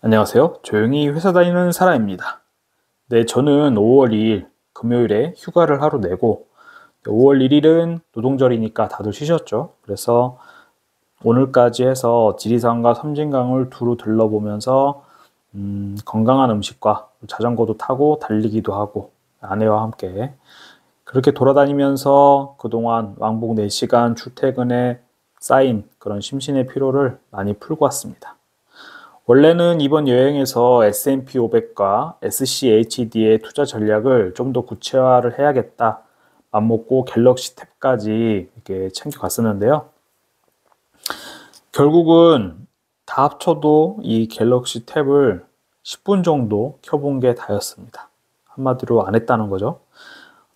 안녕하세요. 조용히 회사 다니는 사람입니다. 네, 저는 5월 2일 금요일에 휴가를 하루 내고 5월 1일은 노동절이니까 다들 쉬셨죠. 그래서 오늘까지 해서 지리산과 섬진강을 두루 들러보면서 건강한 음식과 자전거도 타고 달리기도 하고 아내와 함께 그렇게 돌아다니면서 그동안 왕복 4시간 출퇴근에 쌓인 그런 심신의 피로를 많이 풀고 왔습니다. 원래는 이번 여행에서 S&P 500과 SCHD의 투자 전략을 좀 더 구체화를 해야겠다. 맘먹고 갤럭시 탭까지 이렇게 챙겨갔었는데요. 결국은 다 합쳐도 이 갤럭시 탭을 10분 정도 켜본 게 다였습니다. 한마디로 안 했다는 거죠.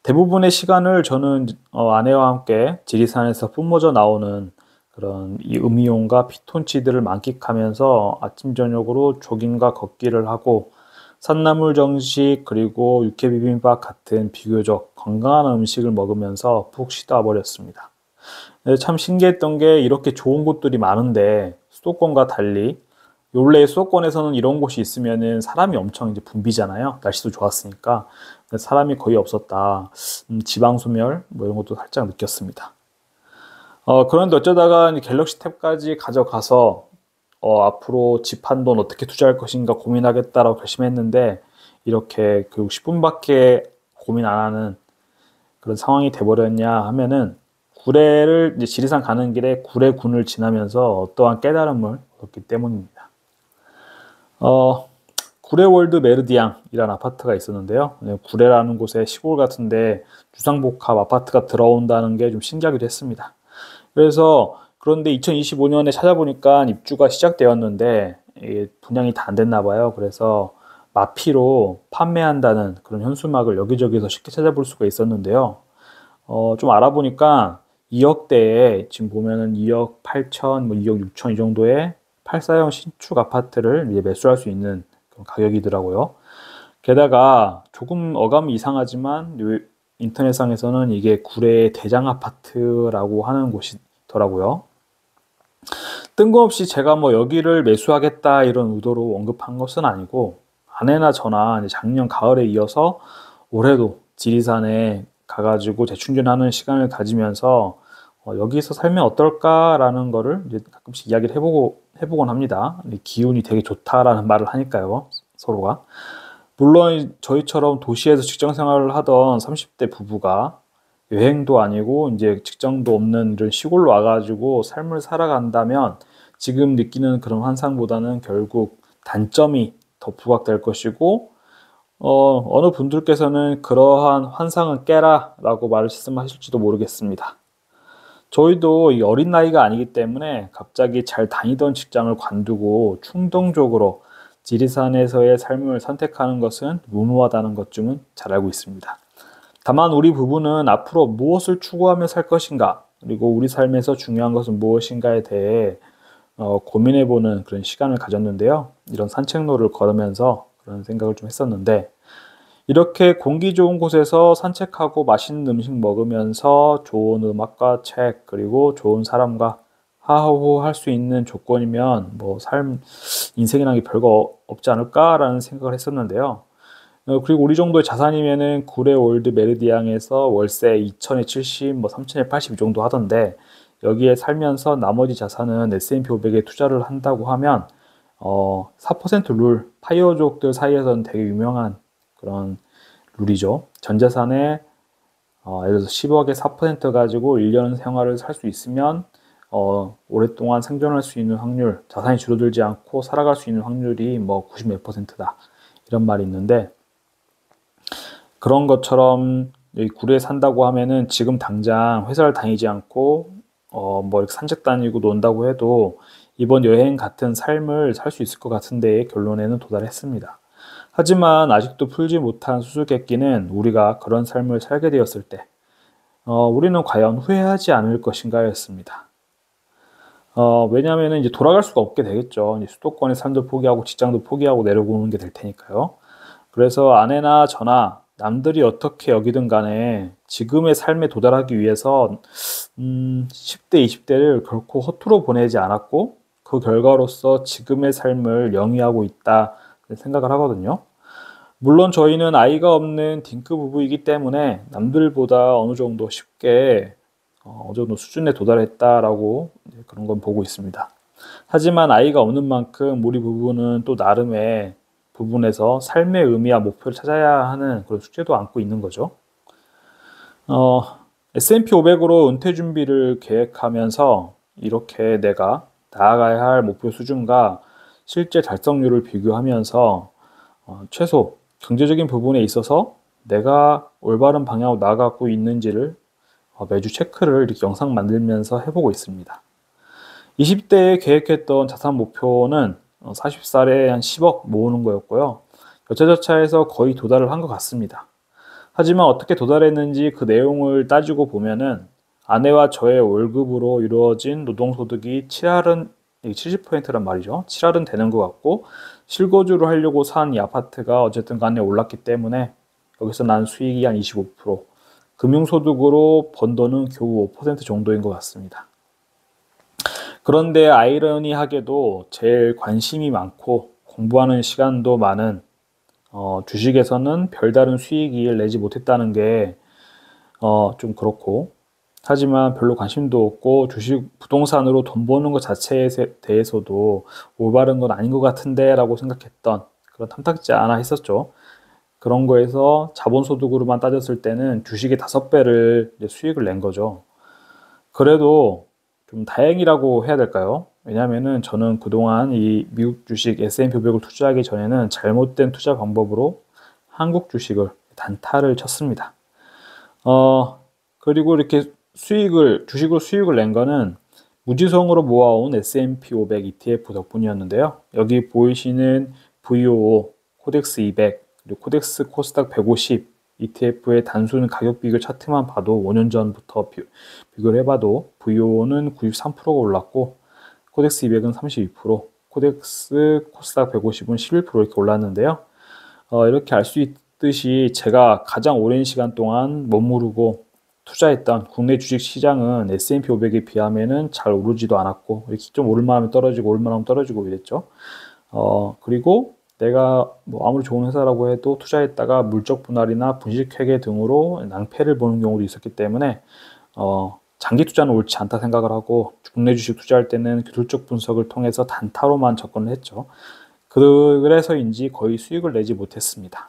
대부분의 시간을 저는 아내와 함께 지리산에서 뿜어져 나오는 그런 이 음이온과 피톤치드를 만끽하면서 아침 저녁으로 조깅과 걷기를 하고 산나물 정식 그리고 육회 비빔밥 같은 비교적 건강한 음식을 먹으면서 푹 쉬다 버렸습니다. 참 신기했던 게 이렇게 좋은 곳들이 많은데 수도권과 달리 원래 수도권에서는 이런 곳이 있으면은 사람이 엄청 이제 붐비잖아요. 날씨도 좋았으니까. 근데 사람이 거의 없었다. 지방 소멸 뭐 이런 것도 살짝 느꼈습니다. 그런데 어쩌다가 이제 갤럭시 탭까지 가져가서 앞으로 집 한 돈 어떻게 투자할 것인가 고민하겠다라고 결심했는데 이렇게 그 10분밖에 고민 안 하는 그런 상황이 돼버렸냐 하면은 구례를 이제 지리산 가는 길에 구례군을 지나면서 어떠한 깨달음을 얻었기 때문입니다. 어, 구례월드 메르디앙이라는 아파트가 있었는데요. 네, 구례라는 곳에 시골 같은데 주상복합 아파트가 들어온다는 게 좀 신기하기도 했습니다. 그래서 그런데 2025년에 찾아보니까 입주가 시작되었는데 이게 분양이 다 안 됐나 봐요. 그래서 마피로 판매한다는 그런 현수막을 여기저기서 쉽게 찾아볼 수가 있었는데요. 좀 알아보니까 2억대에 지금 보면은 2억 8천, 뭐 2억 6천 이 정도의 8사형 신축 아파트를 이제 매수할 수 있는 그런 가격이더라고요. 게다가 조금 어감이 이상하지만 인터넷상에서는 이게 구례의 대장 아파트라고 하는 곳이더라고요. 뜬금없이 제가 뭐 여기를 매수하겠다 이런 의도로 언급한 것은 아니고 아내나 저나 작년 가을에 이어서 올해도 지리산에 가가지고 재충전하는 시간을 가지면서 여기서 살면 어떨까라는 거를 이제 가끔씩 이야기를 해보곤 합니다. 기운이 되게 좋다라는 말을 하니까요, 서로가. 물론 저희처럼 도시에서 직장 생활을 하던 30대 부부가 여행도 아니고 이제 직장도 없는 이런 시골로 와가지고 삶을 살아간다면 지금 느끼는 그런 환상보다는 결국 단점이 더 부각될 것이고 어느 분들께서는 그러한 환상은 깨라 라고 말씀하실지도 모르겠습니다. 저희도 이 어린 나이가 아니기 때문에 갑자기 잘 다니던 직장을 관두고 충동적으로 지리산에서의 삶을 선택하는 것은 무모하다는 것쯤은 잘 알고 있습니다. 다만 우리 부부는 앞으로 무엇을 추구하며 살 것인가, 그리고 우리 삶에서 중요한 것은 무엇인가에 대해 고민해보는 그런 시간을 가졌는데요. 이런 산책로를 걸으면서 그런 생각을 좀 했었는데, 이렇게 공기 좋은 곳에서 산책하고 맛있는 음식 먹으면서 좋은 음악과 책, 그리고 좋은 사람과 하호할 수 있는 조건이면 뭐 인생이라는 게 별거 없지 않을까라는 생각을 했었는데요. 그리고 우리 정도의 자산이면은 구례 올드 메르디앙에서 월세 2천에 70, 뭐 3천에 80 이 정도 하던데 여기에 살면서 나머지 자산은 S&P 500에 투자를 한다고 하면 4% 룰, 파이어족들 사이에서는 되게 유명한 그런 룰이죠. 전 재산의 예를 들어서 10억에 4% 가지고 1년 생활을 살 수 있으면 오랫동안 생존할 수 있는 확률, 자산이 줄어들지 않고 살아갈 수 있는 확률이 뭐 90 몇 %다. 이런 말이 있는데 그런 것처럼 여기 구례에 산다고 하면은 지금 당장 회사를 다니지 않고 뭐 이렇게 산책 다니고 논다고 해도 이번 여행 같은 삶을 살 수 있을 것 같은데 결론에는 도달했습니다. 하지만 아직도 풀지 못한 수수께끼는 우리가 그런 삶을 살게 되었을 때 우리는 과연 후회하지 않을 것인가였습니다. 왜냐하면 이제 돌아갈 수가 없게 되겠죠. 이제 수도권의 삶도 포기하고 직장도 포기하고 내려오는 게 될 테니까요. 그래서 아내나 저나 남들이 어떻게 여기든 간에 지금의 삶에 도달하기 위해서 10대, 20대를 결코 허투루 보내지 않았고 그 결과로서 지금의 삶을 영위하고 있다 생각을 하거든요. 물론 저희는 아이가 없는 딩크 부부이기 때문에 남들보다 어느 정도 쉽게 어느 정도 수준에 도달했다라고 그런 건 보고 있습니다. 하지만 아이가 없는 만큼 우리 부부는 또 나름의 부분에서 삶의 의미와 목표를 찾아야 하는 그런 숙제도 안고 있는 거죠. S&P 500으로 은퇴 준비를 계획하면서 이렇게 내가 나아가야 할 목표 수준과 실제 달성률을 비교하면서 최소 경제적인 부분에 있어서 내가 올바른 방향으로 나아가고 있는지를 매주 체크를 이렇게 영상 만들면서 해보고 있습니다. 20대에 계획했던 자산 목표는 40살에 한 10억 모으는 거였고요. 여차저차해서 거의 도달을 한 것 같습니다. 하지만 어떻게 도달했는지 그 내용을 따지고 보면은 아내와 저의 월급으로 이루어진 노동소득이 70%란 말이죠. 7할은 되는 것 같고 실거주를 하려고 산 이 아파트가 어쨌든 간에 올랐기 때문에 여기서 난 수익이 한 25%, 금융소득으로 번 돈은 겨우 5% 정도인 것 같습니다. 그런데 아이러니하게도 제일 관심이 많고 공부하는 시간도 많은 주식에서는 별다른 수익을 내지 못했다는 게 좀 그렇고, 하지만 별로 관심도 없고 주식 부동산으로 돈 버는 것 자체에 대해서도 올바른 건 아닌 것 같은데 라고 생각했던 그런 탐탁지 않아 했었죠. 그런 거에서 자본소득으로만 따졌을 때는 주식의 5배를 수익을 낸 거죠. 그래도 좀 다행이라고 해야 될까요? 왜냐면은 저는 그동안 이 미국 주식 S&P 500을 투자하기 전에는 잘못된 투자 방법으로 한국 주식을 단타를 쳤습니다. 그리고 이렇게 주식으로 수익을 낸 거는 무지성으로 모아온 S&P 500 ETF 덕분이었는데요. 여기 보이시는 VOO, 코덱스 200, 그리고 코덱스 코스닥 150 ETF의 단순 가격 비교 차트만 봐도 5년 전부터 비교를 해봐도 VOO는 93%가 올랐고 코덱스 200은 32%, 코덱스 코스닥 150은 11% 이렇게 올랐는데요. 이렇게 알 수 있듯이 제가 가장 오랜 시간 동안 머무르고 투자했던 국내 주식 시장은 S&P 500에 비하면은 잘 오르지도 않았고 이렇게 좀 오를만하면 떨어지고 오를만하면 떨어지고 이랬죠. 그리고 내가 뭐 아무리 좋은 회사라고 해도 투자했다가 물적 분할이나 분식회계 등으로 낭패를 보는 경우도 있었기 때문에 장기 투자는 옳지 않다 생각을 하고 국내 주식 투자할 때는 기술적 분석을 통해서 단타로만 접근을 했죠. 그래서인지 거의 수익을 내지 못했습니다.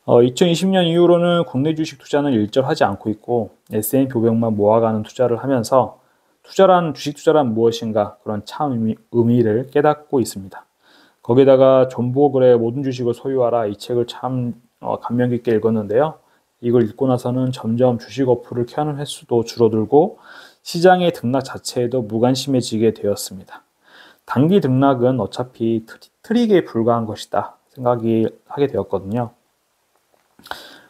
2020년 이후로는 국내 주식 투자는 일절하지 않고 있고 S&P 500만 모아가는 투자를 하면서 주식 투자란 무엇인가 그런 참 의미를 깨닫고 있습니다. 거기다가 존 보글의 모든 주식을 소유하라 이 책을 참 감명 깊게 읽었는데요. 이걸 읽고 나서는 점점 주식 어플을 켜는 횟수도 줄어들고 시장의 등락 자체에도 무관심해지게 되었습니다. 단기 등락은 어차피 트릭에 불과한 것이다 생각이 하게 되었거든요.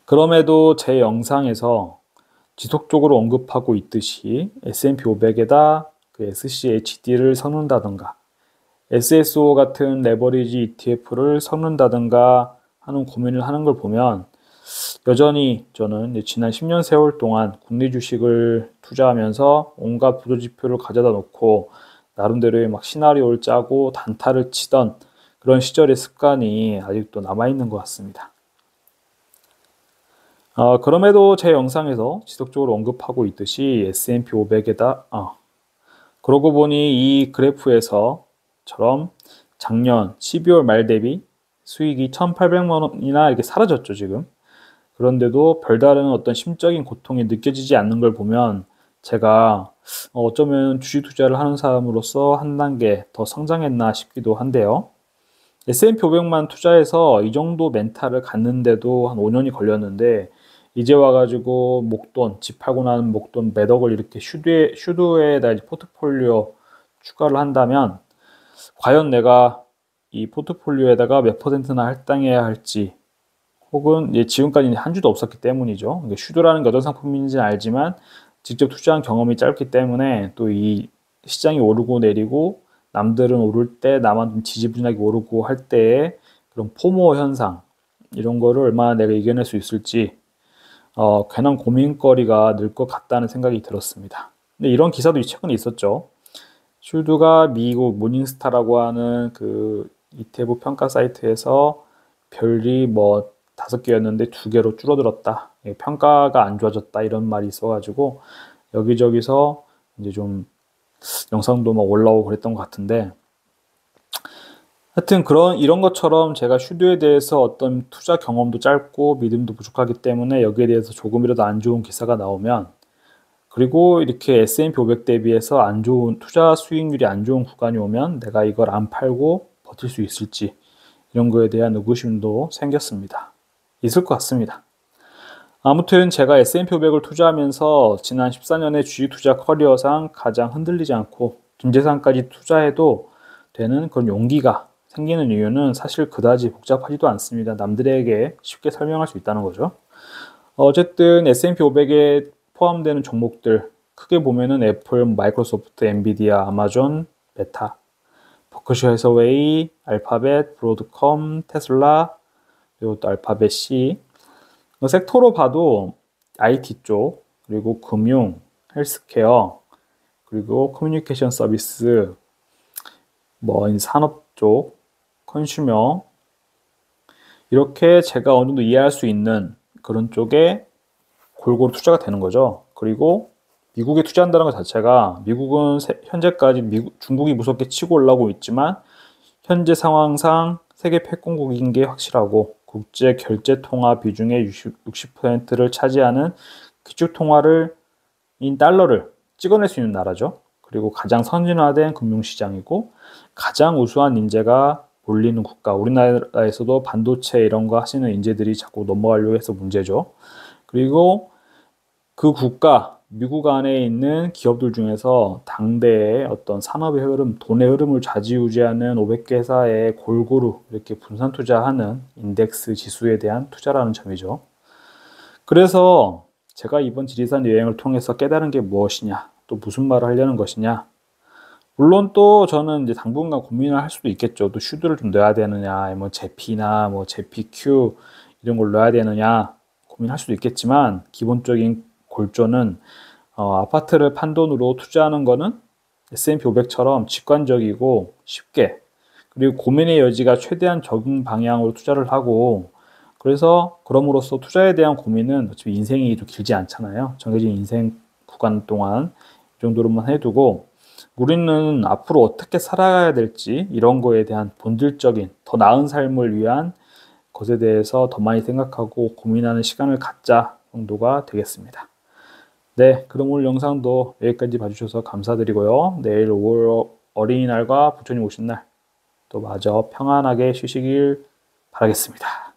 그럼에도 제 영상에서 지속적으로 언급하고 있듯이 S&P 500에다 그 SCHD를 섞는다던가 SSO 같은 레버리지 ETF를 섞는다든가 하는 고민을 하는 걸 보면 여전히 저는 지난 10년 세월 동안 국내 주식을 투자하면서 온갖 보조지표를 가져다 놓고 나름대로의 막 시나리오를 짜고 단타를 치던 그런 시절의 습관이 아직도 남아있는 것 같습니다. 그럼에도 제 영상에서 지속적으로 언급하고 있듯이 S&P 500에다 그러고 보니 이 그래프에서처럼 작년 12월 말 대비 수익이 1,800만 원이나 이렇게 사라졌죠 지금. 그런데도 별다른 어떤 심적인 고통이 느껴지지 않는 걸 보면 제가 어쩌면 주식 투자를 하는 사람으로서 한 단계 더 성장했나 싶기도 한데요. S&P 500만 투자해서 이 정도 멘탈을 갖는데도 한 5년이 걸렸는데 이제 와가지고 목돈, 집 팔고 나는 목돈 몇 억을 이렇게 슈드에다 포트폴리오 추가를 한다면 과연 내가 이 포트폴리오에다가 몇 퍼센트나 할당해야 할지 혹은 지금까지 한 주도 없었기 때문이죠. 슈드라는 게 어떤 상품인지는 알지만 직접 투자한 경험이 짧기 때문에 또 이 시장이 오르고 내리고 남들은 오를 때 나만 좀 지지부진하게 오르고 할 때의 그런 포모 현상 이런 거를 얼마나 내가 이겨낼 수 있을지 괜한 고민거리가 늘 것 같다는 생각이 들었습니다. 근데 이런 기사도 최근에 있었죠. 슈드가 미국 모닝스타라고 하는 그 ETF 평가 사이트에서 별이 뭐 5개였는데 2개로 줄어들었다. 평가가 안 좋아졌다. 이런 말이 있어가지고 여기저기서 이제 좀 영상도 막 올라오고 그랬던 것 같은데, 하여튼 이런 것처럼 제가 슈드에 대해서 어떤 투자 경험도 짧고 믿음도 부족하기 때문에 여기에 대해서 조금이라도 안 좋은 기사가 나오면, 그리고 이렇게 S&P 500 대비해서 안 좋은 투자 수익률이 안 좋은 구간이 오면 내가 이걸 안 팔고 버틸 수 있을지, 이런 거에 대한 의구심도 생겼습니다. 있을 것 같습니다. 아무튼 제가 S&P 500을 투자하면서 지난 14년의 주식 투자 커리어상 가장 흔들리지 않고 준재산까지 투자해도 되는 그런 용기가 생기는 이유는 사실 그다지 복잡하지도 않습니다. 남들에게 쉽게 설명할 수 있다는 거죠. 어쨌든 S&P 500에 포함되는 종목들 크게 보면은 애플, 마이크로소프트, 엔비디아, 아마존, 메타, 버크셔 해서웨이, 알파벳, 브로드컴, 테슬라, 그리고 또 알파벳 C. 섹터로 봐도 IT 쪽, 그리고 금융, 헬스케어, 그리고 커뮤니케이션 서비스, 뭐 산업 쪽, 컨슈머, 이렇게 제가 어느 정도 이해할 수 있는 그런 쪽에 골고루 투자가 되는 거죠. 그리고 미국에 투자한다는 것 자체가, 미국은 현재까지 중국이 무섭게 치고 올라오고 있지만 현재 상황상 세계 패권국인 게 확실하고, 국제 결제 통화 비중의 60%를 차지하는 기축 통화를 인 달러를 찍어낼 수 있는 나라죠. 그리고 가장 선진화된 금융시장이고 가장 우수한 인재가 몰리는 국가. 우리나라에서도 반도체 이런 거 하시는 인재들이 자꾸 넘어가려고 해서 문제죠. 그리고 그 국가, 미국 안에 있는 기업들 중에서 당대의 어떤 산업의 흐름, 돈의 흐름을 좌지우지하는 500개 회사에 골고루 이렇게 분산 투자하는 인덱스 지수에 대한 투자라는 점이죠. 그래서 제가 이번 지리산 여행을 통해서 깨달은 게 무엇이냐, 또 무슨 말을 하려는 것이냐. 물론 또 저는 이제 당분간 고민을 할 수도 있겠죠. 또 슈드를 좀 넣어야 되느냐, 뭐 제피나 뭐 제피큐 이런 걸 넣어야 되느냐 고민할 수도 있겠지만, 기본적인 골조는 아파트를 판 돈으로 투자하는 거는 S&P 500처럼 직관적이고 쉽게, 그리고 고민의 여지가 최대한 적은 방향으로 투자를 하고, 그래서 그럼으로써 투자에 대한 고민은 어차피 인생이 좀 길지 않잖아요. 정해진 인생 구간 동안 이 정도로만 해두고, 우리는 앞으로 어떻게 살아가야 될지 이런 거에 대한 본질적인 더 나은 삶을 위한 것에 대해서 더 많이 생각하고 고민하는 시간을 갖자 정도가 되겠습니다. 네, 그럼 오늘 영상도 여기까지 봐주셔서 감사드리고요. 내일 5월 어린이날과 부처님 오신 날 또 마저 평안하게 쉬시길 바라겠습니다.